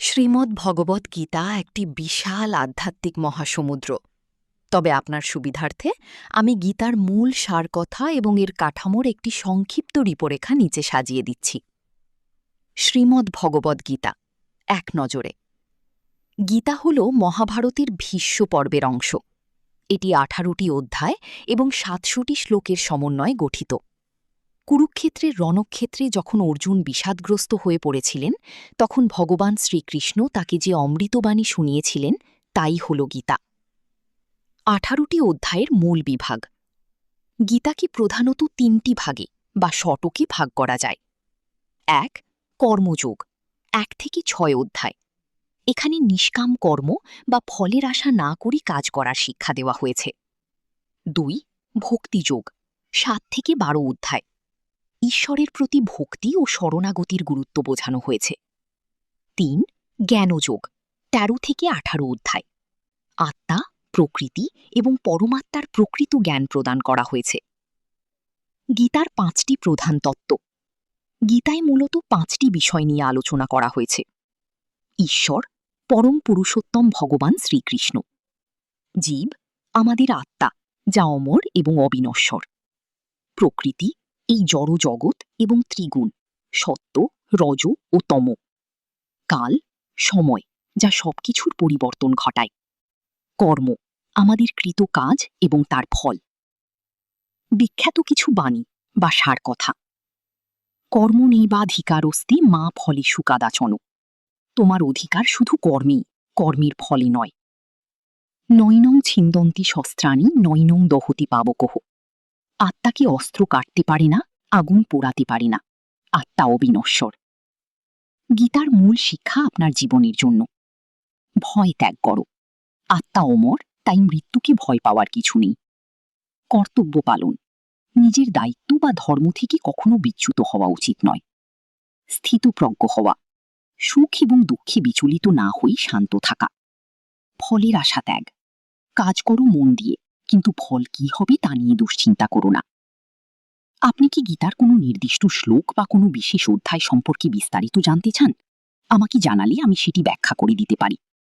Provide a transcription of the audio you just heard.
শ্রীমদ্ ভগবদ্ গীতা একটি বিশাল আধ্যাত্মিক মহাসমুদ্র। তবে আপনার সুবিধার্থে আমি গীতার মূল সারকথা এবং এর কাঠামোর একটি সংক্ষিপ্ত রূপরেখা নিচে সাজিয়ে দিচ্ছি। শ্রীমদ্ ভগবদ্ গীতা এক নজরে। গীতা হল মহাভারতের ভীষ্ম পর্বের অংশ। এটি ১৮টি অধ্যায় এবং ৭০০টি শ্লোকের সমন্বয়ে গঠিত। কুরুক্ষেত্রের রণক্ষেত্রে যখন অর্জুন বিষাদগ্রস্ত হয়ে পড়েছিলেন, তখন ভগবান শ্রীকৃষ্ণ তাকে যে অমৃতবাণী শুনিয়েছিলেন তাই হল গীতা। ১৮টি অধ্যায়ের মূল বিভাগ। গীতাকে প্রধানত ৩টি ভাগে বা শতকে ভাগ করা যায়। ১. কর্মযোগ ১ থেকে ৬ অধ্যায়। এখানে নিষ্কাম কর্ম বা ফলের আশা না করে কাজ করার শিক্ষা দেওয়া হয়েছে। ২. ভক্তিযোগ ৭ থেকে ১২ অধ্যায়। ঈশ্বরের প্রতি ভক্তি ও শরণাগতির গুরুত্ব বোঝানো হয়েছে। ৩. জ্ঞানযোগ ১৩ থেকে ১৮ অধ্যায়। আত্মা, প্রকৃতি এবং পরমাত্মার প্রকৃত জ্ঞান প্রদান করা হয়েছে। গীতার ৫টি প্রধান তত্ত্ব। গীতায় মূলত ৫টি বিষয় নিয়ে আলোচনা করা হয়েছে। ঈশ্বর, পরম পুরুষোত্তম ভগবান শ্রীকৃষ্ণ। জীব, আমাদের আত্মা, যা অমর এবং অবিনশ্বর। প্রকৃতি, এই জড় জগৎ এবং ত্রিগুণ, সত্য, রজ ও তম। কাল, সময়, যা সবকিছুর পরিবর্তন ঘটায়। কর্ম, আমাদের কৃত কাজ এবং তার ফল। বিখ্যাত কিছু বাণী বা সার কথা। কর্মণেবাধিকারস্তি মা ফলেষু কাদাচন। তোমার অধিকার শুধু কর্মেই, কর্মের ফলে নয়। নৈনং ছিন্দন্তি শস্ত্রাণি নৈনং দহতি পাবকহ। আত্মাকে অস্ত্র কাটতে পারে না, আগুন পোড়াতে পারে না। আত্মা অবিনশ্বর। গীতার মূল শিক্ষা আপনার জীবনের জন্য। ভয় ত্যাগ করো। আত্মা অমর, তাই মৃত্যুকে ভয় পাওয়ার কিছু নেই। কর্তব্য পালন, নিজের দায়িত্ব বা ধর্ম থেকে কখনো বিচ্যুত হওয়া উচিত নয়। স্থিতপ্রজ্ঞ হওয়া, সুখ এবং দুঃখে বিচলিত না হয়ে শান্ত থাকা। ফলের আশা ত্যাগ, কাজ করো মন দিয়ে, কিন্তু ফল কি হবে তা নিয়ে দুশ্চিন্তা করো না। আপনি কি গীতার কোনো নির্দিষ্ট শ্লোক বা কোনো বিশেষ অধ্যায় সম্পর্কে বিস্তারিত জানতে চান? আমাকে জানালে আমি সেটি ব্যাখ্যা করে দিতে পারি।